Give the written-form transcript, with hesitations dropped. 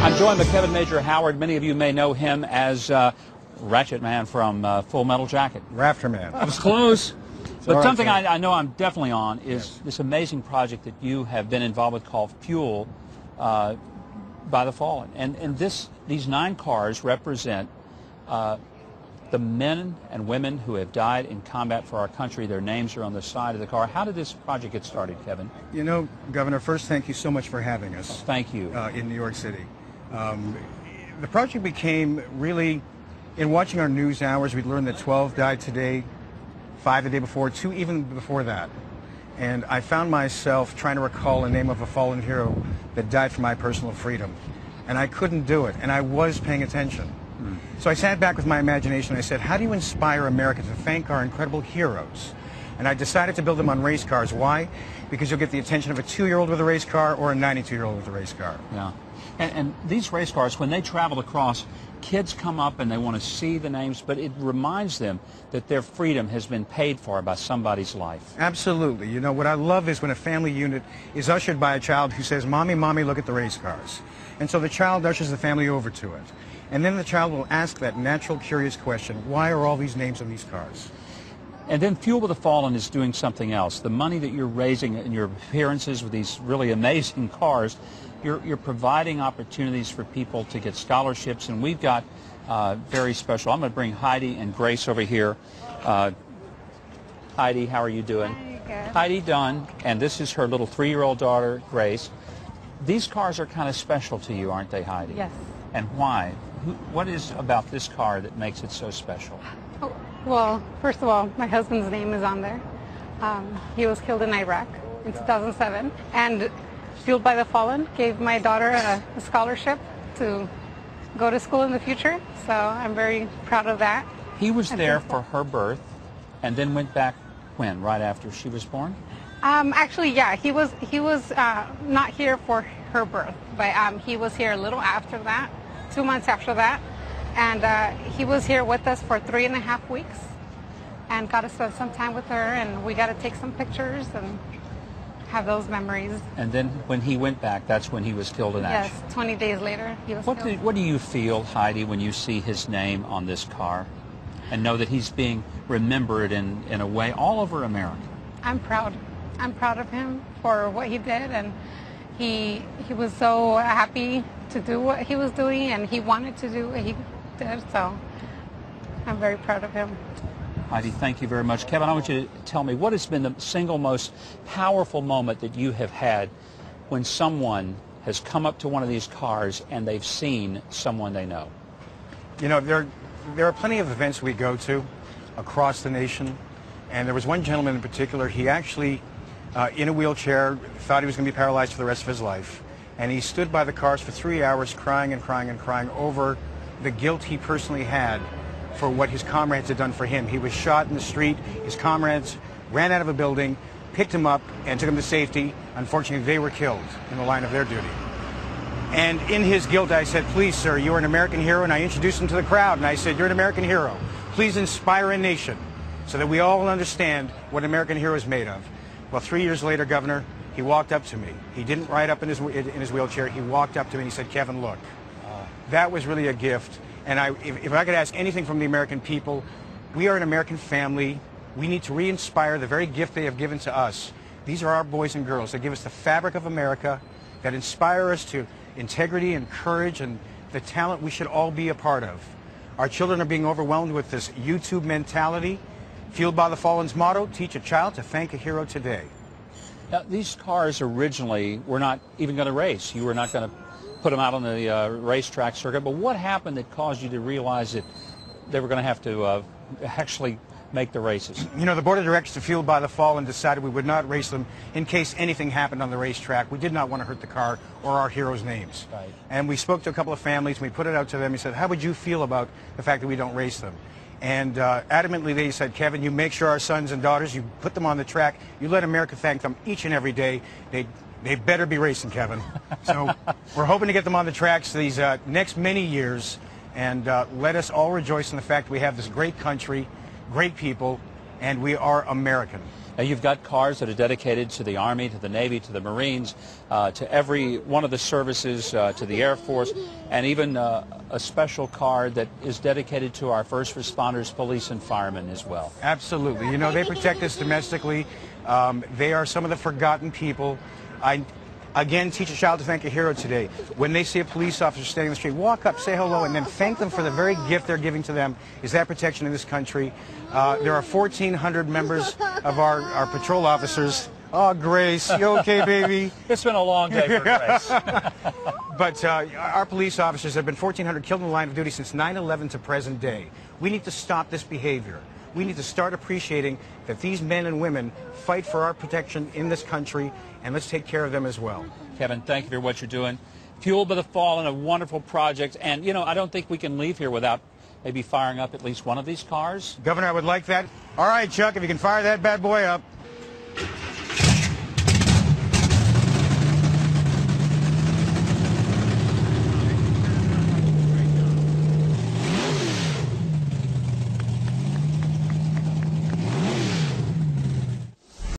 I'm joined by Kevin Major Howard. Many of you may know him as Ratchet Man from Full Metal Jacket. Rafter Man. I was close. But right, something so. I know I'm definitely on is Yes. this amazing project that you have been involved with called Fuel by the Fallen. And these 9 cars represent the men and women who have died in combat for our country. Their names are on the side of the car. How did this project get started, Kevin? You know, Governor, first, thank you so much for having us. Thank you. In New York City. The project became really, in watching our news hours, we learned that 12 died today, 5 the day before, 2 even before that. And I found myself trying to recall the name of a fallen hero that died for my personal freedom. And I couldn't do it, and I was paying attention. So I sat back with my imagination and I said, how do you inspire America to thank our incredible heroes? And I decided to build them on race cars. Why? Because you'll get the attention of a 2-year-old with a race car or a 92-year-old with a race car. Yeah. And these race cars, when they travel across, kids come up and they want to see the names, but it reminds them that their freedom has been paid for by somebody's life. Absolutely. You know, what I love is when a family unit is ushered by a child who says, Mommy, Mommy, look at the race cars. And so the child ushers the family over to it. And then the child will ask that natural, curious question, why are all these names on these cars? And then Fuel with the Fallen is doing something else. The money that you're raising in your appearances with these really amazing cars, you're providing opportunities for people to get scholarships, and we've got very special. I'm going to bring Heidi and Grace over here. Heidi, how are you doing? Hi, good. Heidi Dunn, and this is her little 3-year-old daughter, Grace. These cars are kind of special to you, aren't they, Heidi? Yes. And why? What is about this car that makes it so special? Oh, well, first of all, my husband's name is on there. He was killed in Iraq in 2007. And Fueled by the Fallen gave my daughter a scholarship to go to school in the future. So I'm very proud of that. He was there for her birth and then went back when? Right after she was born? Actually, yeah, he was not here for her birth, but he was here a little after that, 2 months after that. And he was here with us for 3.5 weeks and got to spend some time with her, and we got to take some pictures and have those memories. And then when he went back, that's when he was killed in action. Yes, 20 days later he was killed. What do you feel, Heidi, when you see his name on this car and know that he's being remembered in a way all over America? I'm proud. I'm proud of him for what he did, and he was so happy to do what he was doing, and he wanted to do what he did, so I'm very proud of him. Heidi, thank you very much. Kevin, I want you to tell me, what has been the single most powerful moment that you have had when someone has come up to one of these cars and they've seen someone they know? You know, there are plenty of events we go to across the nation, and there was one gentleman in particular, he actually, in a wheelchair, thought he was going to be paralyzed for the rest of his life. And he stood by the cars for 3 hours crying and crying and crying over the guilt he personally had for what his comrades had done for him. He was shot in the street. His comrades ran out of a building, picked him up, and took him to safety. Unfortunately, they were killed in the line of their duty. And in his guilt, I said, please, sir, you're an American hero. And I introduced him to the crowd, and I said, you're an American hero. Please inspire a nation so that we all understand what an American hero is made of. Well, 3 years later, Governor, he walked up to me. He didn't ride up in his wheelchair. He walked up to me and he said, Kevin, look. That was really a gift. And if I could ask anything from the American people, we are an American family. We need to re-inspire the very gift they have given to us. These are our boys and girls that give us the fabric of America, that inspire us to integrity and courage and the talent we should all be a part of. Our children are being overwhelmed with this YouTube mentality. Fueled by the Fallen's motto, teach a child to thank a hero today. Now, these cars originally were not even going to race. You were not going to put them out on the racetrack circuit. But what happened that caused you to realize that they were going to have to actually make the races? You know, the board of directors of Fueled by the Fallen decided we would not race them in case anything happened on the racetrack. We did not want to hurt the car or our heroes' names. Right. And we spoke to a couple of families, and we put it out to them. We said, how would you feel about the fact that we don't race them? And adamantly they said, Kevin, you make sure our sons and daughters, you put them on the track, you let America thank them each and every day. They better be racing, Kevin. So we're hoping to get them on the tracks these next many years, and let us all rejoice in the fact we have this great country, great people, and we are American. Now, you've got cars that are dedicated to the Army, to the Navy, to the Marines, to every one of the services, to the Air Force, and even a special car that is dedicated to our first responders, police, and firemen as well. Absolutely. You know, they protect us domestically. They are some of the forgotten people. I, again, teach a child to thank a hero today. When they see a police officer standing in the street, walk up, say hello, and then thank them for the very gift they're giving to them. Is that protection in this country? There are 1,400 members of our patrol officers. Oh, Grace, you okay, baby? It's been a long day for Grace. But our police officers have been 1,400 killed in the line of duty since 9/11 to present day. We need to stop this behavior. We need to start appreciating that these men and women fight for our protection in this country, and let's take care of them as well. Kevin, thank you for what you're doing. Fueled by the Fallen, a wonderful project. And, you know, I don't think we can leave here without maybe firing up at least one of these cars. Governor, I would like that. All right, Chuck, if you can fire that bad boy up.